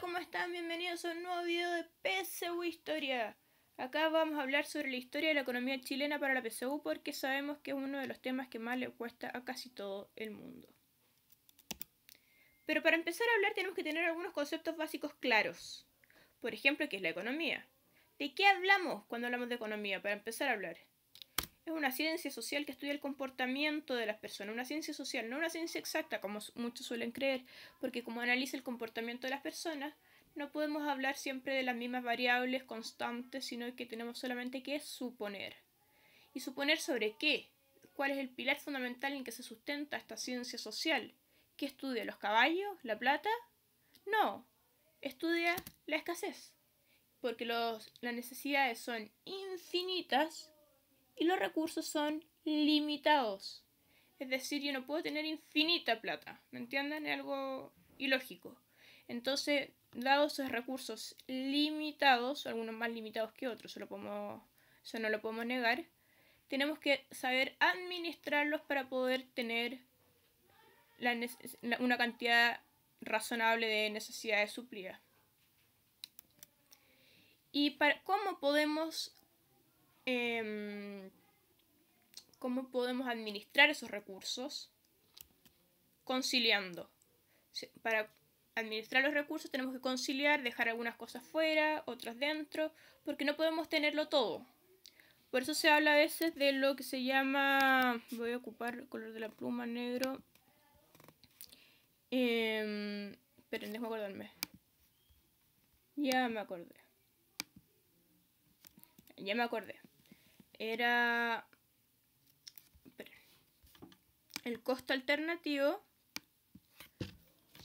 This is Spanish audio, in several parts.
¿cómo están? Bienvenidos a un nuevo video de PSU Historia. Acá vamos a hablar sobre la historia de la economía chilena para la PSU porque sabemos que es uno de los temas que más le cuesta a casi todo el mundo. Pero para empezar a hablar tenemos que tener algunos conceptos básicos claros. Por ejemplo, ¿qué es la economía? ¿De qué hablamos cuando hablamos de economía? Para empezar a hablar. Es una ciencia social que estudia el comportamiento de las personas, una ciencia social, no una ciencia exacta como muchos suelen creer, porque como analiza el comportamiento de las personas, no podemos hablar siempre de las mismas variables constantes, sino que tenemos solamente que suponer. ¿Y suponer sobre qué? ¿Cuál es el pilar fundamental en que se sustenta esta ciencia social? ¿Qué estudia? ¿Los caballos? ¿La plata? No, estudia la escasez, porque las necesidades son infinitas y los recursos son limitados. Es decir, yo no puedo tener infinita plata, ¿me entienden? Es algo ilógico. Entonces, dados esos recursos limitados, algunos más limitados que otros, eso no lo podemos negar, tenemos que saber administrarlos para poder tener una cantidad razonable de necesidades suplidas. ¿Y cómo podemos administrar esos recursos? Conciliando. Para administrar los recursos tenemos que conciliar, dejar algunas cosas fuera, otras dentro, porque no podemos tenerlo todo. Por eso se habla a veces de lo que se llama, voy a ocupar el color de la pluma negro. Esperen, déjame acordarme. Ya me acordé. Era el costo alternativo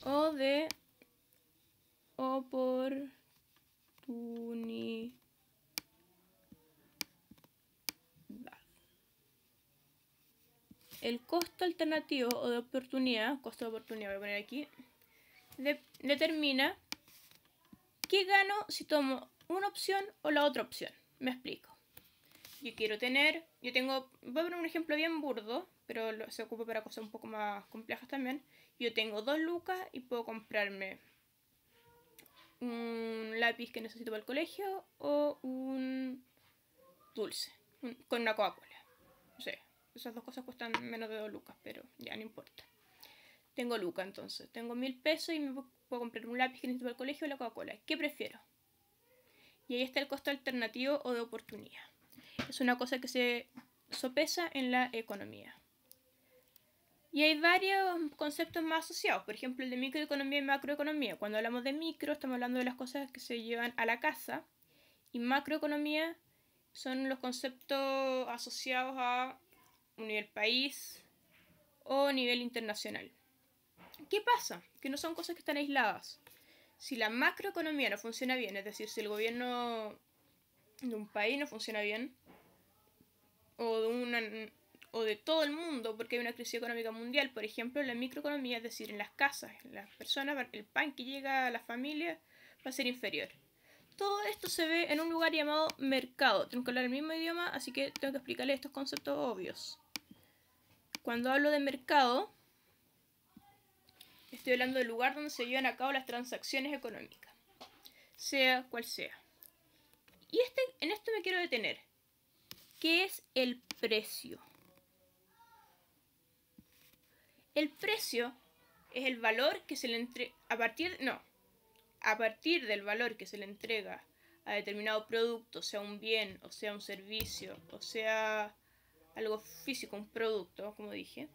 o de oportunidad. El costo alternativo o de oportunidad, costo de oportunidad, voy a poner aquí, determina qué gano si tomo una opción o la otra opción. Me explico. Voy a poner un ejemplo bien burdo, pero se ocupa para cosas un poco más complejas también. Yo tengo 2 lucas y puedo comprarme un lápiz que necesito para el colegio o un dulce con una Coca-Cola. No sé, esas dos cosas cuestan menos de 2 lucas, pero ya no importa. Tengo lucas entonces, tengo 1000 pesos y me puedo comprar un lápiz que necesito para el colegio o la Coca-Cola. ¿Qué prefiero? Y ahí está el costo alternativo o de oportunidad. Es una cosa que se sopesa en la economía. Y hay varios conceptos más asociados, por ejemplo el de microeconomía y macroeconomía. Cuando hablamos de micro estamos hablando de las cosas que se llevan a la casa, y macroeconomía son los conceptos asociados a un nivel país o nivel internacional. ¿Qué pasa? Que no son cosas que están aisladas. Si la macroeconomía no funciona bien, es decir, si el gobierno de un país no funciona bien, o de todo el mundo, porque hay una crisis económica mundial, por ejemplo, la microeconomía, es decir, en las casas, en las personas, el pan que llega a la familia va a ser inferior. Todo esto se ve en un lugar llamado mercado. Tengo que hablar el mismo idioma, así que tengo que explicarles estos conceptos obvios. Cuando hablo de mercado, estoy hablando del lugar donde se llevan a cabo las transacciones económicas, sea cual sea. Y en esto me quiero detener. ¿Qué es el precio? El precio es el valor que se le entrega a partir del valor que se le entrega a determinado producto, sea un bien, o sea un servicio, o sea algo físico, un producto, como dije.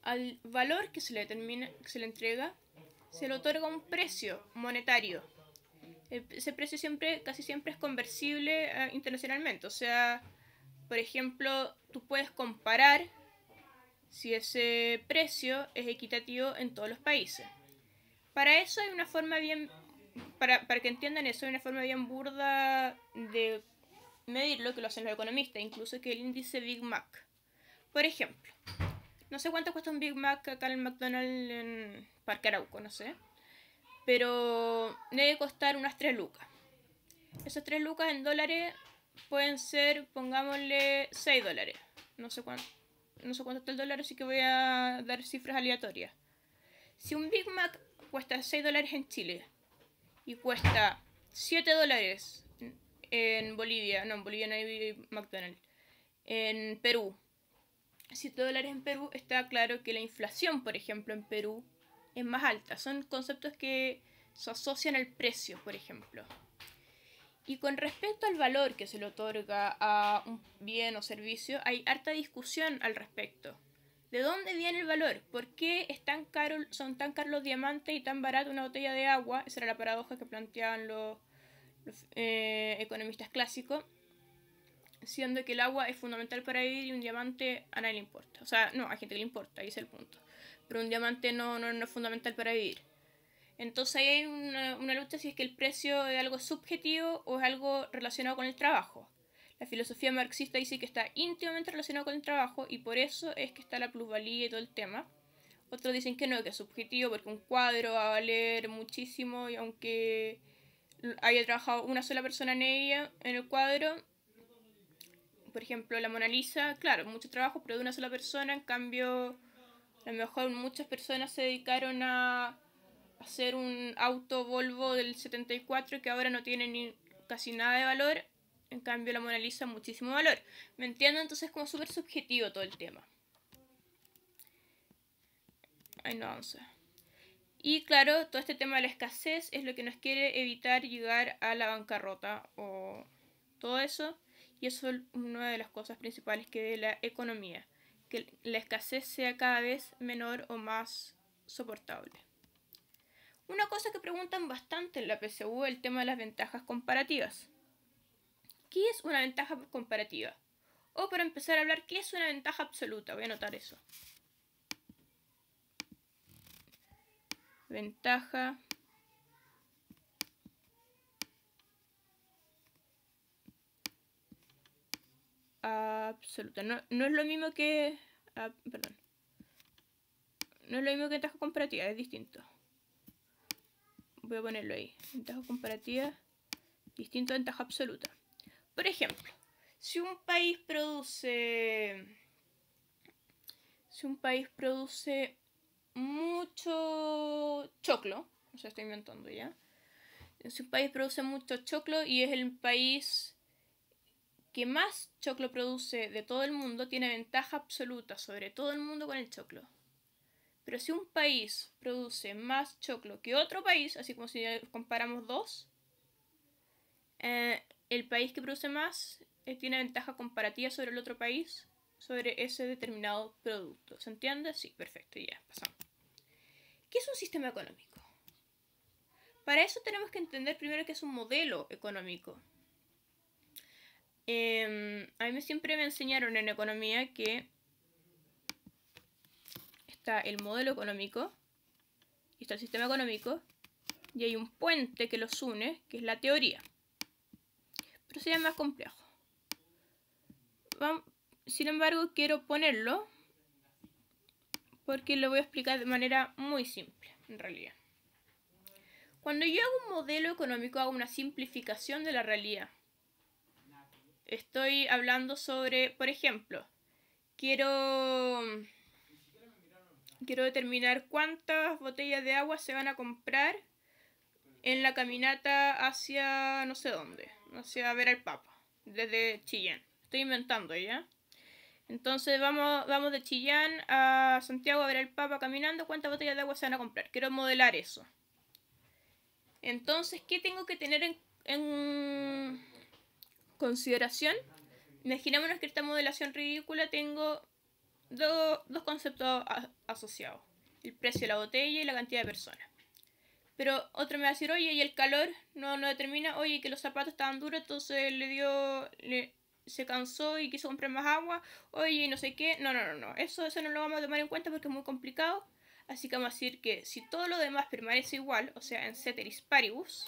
Al valor que se le entrega, se le otorga un precio monetario. Ese precio casi siempre es conversible internacionalmente. O sea, por ejemplo, tú puedes comparar si ese precio es equitativo en todos los países. Para eso hay una forma bien, para que entiendan eso, hay una forma bien burda de medirlo, que lo hacen los economistas, incluso que el índice Big Mac. Por ejemplo, no sé cuánto cuesta un Big Mac acá en el McDonald's en Parque Arauco, no sé, pero debe costar unas 3 lucas. Esas 3 lucas en dólares pueden ser, pongámosle, 6 dólares. No sé cuánto está el dólar, así que voy a dar cifras aleatorias. Si un Big Mac cuesta 6 dólares en Chile, y cuesta $7 en Bolivia, no, en Bolivia no hay McDonald's, en Perú, $7 en Perú, está claro que la inflación, por ejemplo, en Perú es más alta. Son conceptos que se asocian al precio, por ejemplo. Y con respecto al valor que se le otorga a un bien o servicio, hay harta discusión al respecto. ¿De dónde viene el valor? ¿Por qué son tan caros los diamantes y tan barata una botella de agua? Esa era la paradoja que planteaban los economistas clásicos, siendo que el agua es fundamental para vivir y un diamante a nadie le importa. O sea, no, hay gente que le importa, ahí es el punto. Pero un diamante no es fundamental para vivir. Entonces ahí hay una lucha si es que el precio es algo subjetivo o es algo relacionado con el trabajo. La filosofía marxista dice que está íntimamente relacionado con el trabajo y por eso es que está la plusvalía y todo el tema. Otros dicen que no, que es subjetivo porque un cuadro va a valer muchísimo y aunque haya trabajado una sola persona en ella, en el cuadro, por ejemplo la Mona Lisa, claro, mucho trabajo pero de una sola persona, en cambio a lo mejor muchas personas se dedicaron a hacer un auto Volvo del 74 que ahora no tiene ni casi nada de valor, en cambio la Mona Lisa muchísimo valor. ¿Me entiendo? Entonces es como súper subjetivo todo el tema. Ay, no avanza. Y claro, todo este tema de la escasez es lo que nos quiere evitar llegar a la bancarrota o todo eso. Y eso es una de las cosas principales que de la economía, que la escasez sea cada vez menor o más soportable. Una cosa que preguntan bastante en la PSU es el tema de las ventajas comparativas. ¿Qué es una ventaja comparativa? O para empezar a hablar, ¿qué es una ventaja absoluta? Voy a anotar eso. Ventaja absoluta. No es lo mismo que... perdón. No es lo mismo que ventaja comparativa, es distinto. Voy a ponerlo ahí. Ventaja comparativa, distinto a ventaja absoluta. Por ejemplo, si un país produce mucho choclo, o sea, estoy inventando ya. Si un país produce mucho choclo y es el país que más choclo produce de todo el mundo, tiene ventaja absoluta sobre todo el mundo con el choclo. Pero si un país produce más choclo que otro país, así como si comparamos dos, el país que produce más tiene ventaja comparativa sobre el otro país, sobre ese determinado producto. ¿Se entiende? Sí, perfecto, ya, pasamos. ¿Qué es un sistema económico? Para eso tenemos que entender primero qué es un modelo económico. A mí siempre me enseñaron en economía que está el modelo económico y está el sistema económico y hay un puente que los une, que es la teoría. Pero sería más complejo. Sin embargo, quiero ponerlo porque lo voy a explicar de manera muy simple, en realidad. Cuando yo hago un modelo económico, hago una simplificación de la realidad. Estoy hablando sobre, por ejemplo, quiero determinar cuántas botellas de agua se van a comprar en la caminata hacia no sé dónde, hacia ver al Papa, desde Chillán. Estoy inventando ya. Entonces vamos de Chillán a Santiago a ver al Papa caminando. ¿Cuántas botellas de agua se van a comprar? Quiero modelar eso. Entonces, ¿qué tengo que tener en consideración? Imaginémonos que esta modelación ridícula tengo dos conceptos asociados. El precio de la botella y la cantidad de personas. Pero otro me va a decir, oye, y el calor no determina, oye, que los zapatos estaban duros, entonces se cansó y quiso comprar más agua, oye, y no sé qué. No. Eso no lo vamos a tomar en cuenta porque es muy complicado. Así que vamos a decir que si todo lo demás permanece igual, o sea, en ceteris paribus,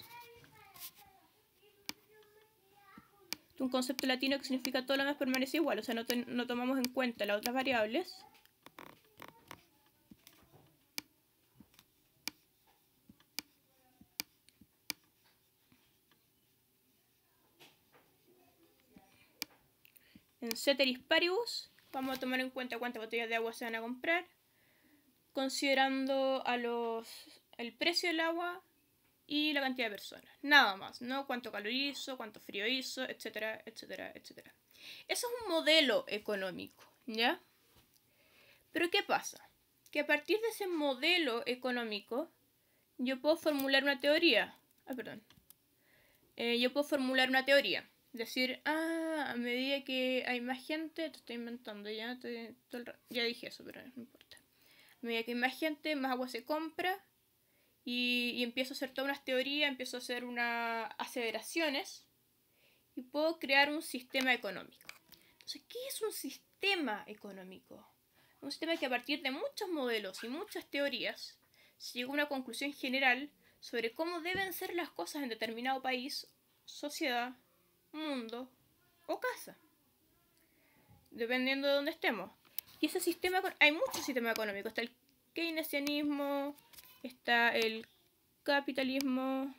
un concepto latino que significa todo lo demás permanece igual, o sea, no tomamos en cuenta las otras variables. En ceteris paribus vamos a tomar en cuenta cuántas botellas de agua se van a comprar, considerando el precio del agua y la cantidad de personas. Nada más, no cuánto calor hizo, cuánto frío hizo, etcétera, etcétera, etcétera. Eso es un modelo económico, ¿ya? Pero ¿qué pasa? Que a partir de ese modelo económico yo puedo formular una teoría. Yo puedo formular una teoría. Decir, a medida que hay más gente, te estoy inventando ya, ya dije eso, pero no importa. A medida que hay más gente, más agua se compra y empiezo a hacer todas unas teorías, empiezo a hacer unas aseveraciones y puedo crear un sistema económico. Entonces, ¿qué es un sistema económico? Un sistema que a partir de muchos modelos y muchas teorías se llega a una conclusión general sobre cómo deben ser las cosas en determinado país, sociedad, mundo o casa, dependiendo de dónde estemos. Y ese sistema, hay muchos sistemas económicos. Está el keynesianismo, está el capitalismo,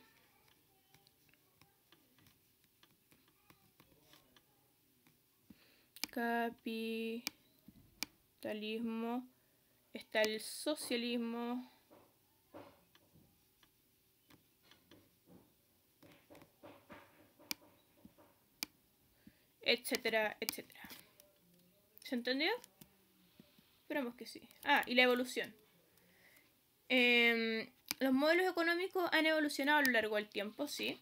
está el socialismo, etcétera, etcétera. ¿Se entendió? Esperamos que sí. Y la evolución. Los modelos económicos han evolucionado a lo largo del tiempo, sí.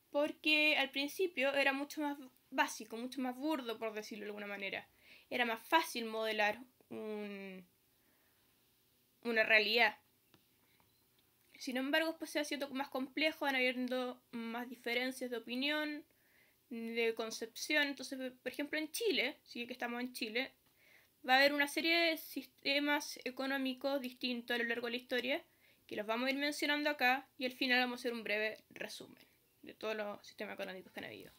Porque al principio era mucho más básico, mucho más burdo, por decirlo de alguna manera. Era más fácil modelar una realidad. Sin embargo, después se va haciendo más complejo, van habiendo más diferencias de opinión, de concepción. Entonces, por ejemplo, en Chile, sí que estamos en Chile, va a haber una serie de sistemas económicos distintos a lo largo de la historia, que los vamos a ir mencionando acá, y al final vamos a hacer un breve resumen de todos los sistemas económicos que han habido.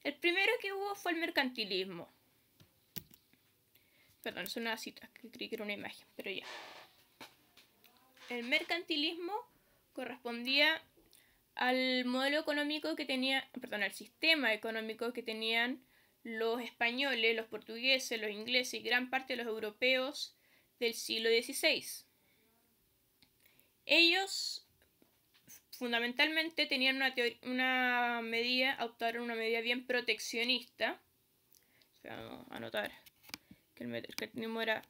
El primero que hubo fue el mercantilismo. Perdón, es una cita, que creí que era una imagen, pero ya. El mercantilismo correspondía al modelo económico que tenía, al sistema económico que tenían los españoles, los portugueses, los ingleses y gran parte de los europeos del siglo XVI. Ellos fundamentalmente tenían una medida, adoptaron una medida bien proteccionista. Vamos a anotar que el mercantilismo era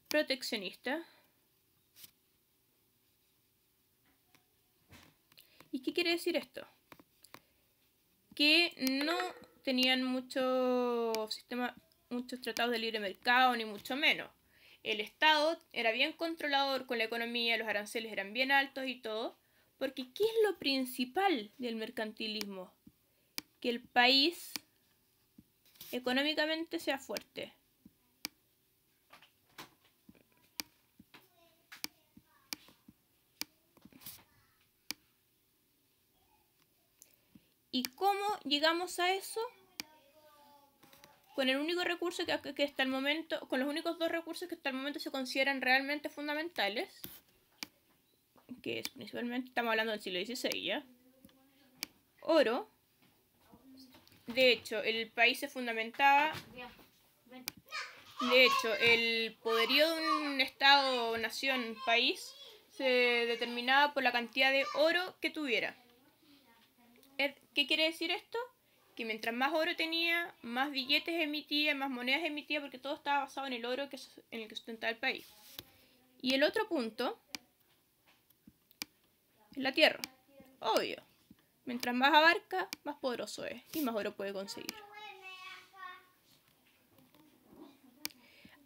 proteccionista. ¿Y qué quiere decir esto? Que no tenían muchos tratados de libre mercado, ni mucho menos. El Estado era bien controlador con la economía, los aranceles eran bien altos y todo, porque ¿qué es lo principal del mercantilismo? Que el país económicamente sea fuerte. ¿Y cómo llegamos a eso? Con el único recurso que hasta el momento, con los únicos dos recursos que hasta el momento se consideran realmente fundamentales, que es principalmente, estamos hablando del siglo XVI, ¿ya? Oro. De hecho, el país se fundamentaba. De hecho, el poderío de un estado, nación, país se determinaba por la cantidad de oro que tuviera. ¿Qué quiere decir esto? Que mientras más oro tenía, más billetes emitía, más monedas emitía, porque todo estaba basado en el oro en el que sustentaba el país. Y el otro punto es la tierra. Obvio. Mientras más abarca, más poderoso es y más oro puede conseguir.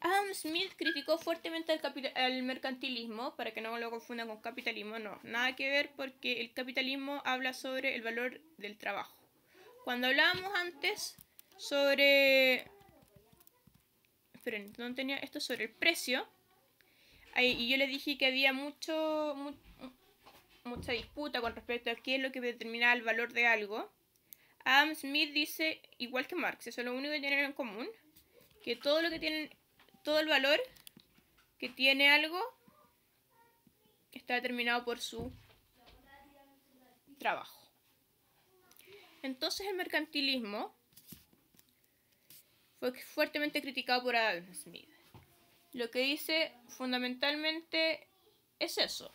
Adam Smith criticó fuertemente al mercantilismo, para que no lo confundan con capitalismo, no, nada que ver, porque el capitalismo habla sobre el valor del trabajo. Cuando hablábamos antes sobre... Esperen, no tenía esto sobre el precio, y yo les dije que había mucha disputa con respecto a qué es lo que determinaba el valor de algo. Adam Smith dice, igual que Marx, eso es lo único que tienen en común, que todo el valor que tiene algo está determinado por su trabajo. Entonces el mercantilismo fue fuertemente criticado por Adam Smith. Lo que dice fundamentalmente es eso,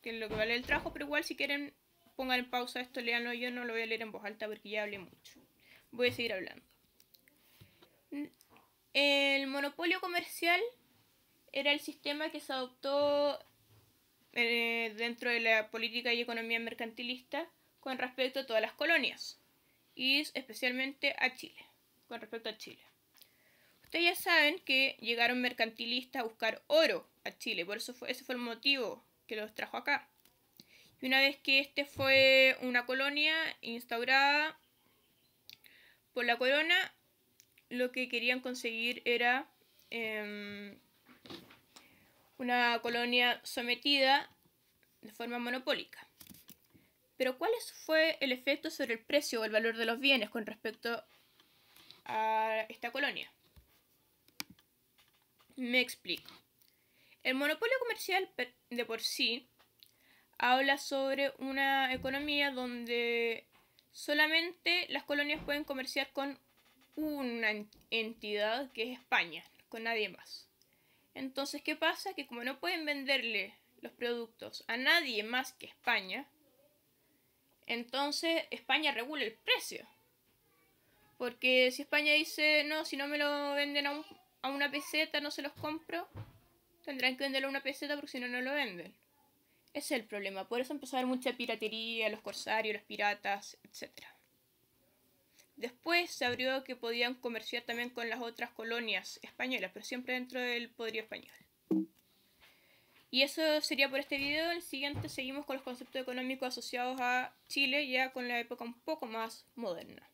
que es lo que vale el trabajo, pero igual si quieren pongan en pausa esto, leanlo, yo no lo voy a leer en voz alta porque ya hablé mucho. Voy a seguir hablando. El monopolio comercial era el sistema que se adoptó dentro de la política y economía mercantilista con respecto a todas las colonias y especialmente a Chile, con respecto a Chile. Ustedes ya saben que llegaron mercantilistas a buscar oro a Chile, por eso ese fue el motivo que los trajo acá. Y una vez que este fue una colonia instaurada por la corona, lo que querían conseguir era una colonia sometida de forma monopólica. Pero ¿cuál fue el efecto sobre el precio o el valor de los bienes con respecto a esta colonia? Me explico. El monopolio comercial de por sí habla sobre una economía donde solamente las colonias pueden comerciar con una entidad que es España, con nadie más. Entonces, ¿qué pasa? Que como no pueden venderle los productos a nadie más que España, entonces España regula el precio. Porque si España dice, no, si no me lo venden a una peseta, no se los compro, tendrán que venderlo a una peseta porque si no, no lo venden. Ese es el problema. Por eso empezó a haber mucha piratería, los corsarios, los piratas, etc. Después se abrió que podían comerciar también con las otras colonias españolas, pero siempre dentro del poderío español. Y eso sería por este video. En el siguiente seguimos con los conceptos económicos asociados a Chile, ya con la época un poco más moderna.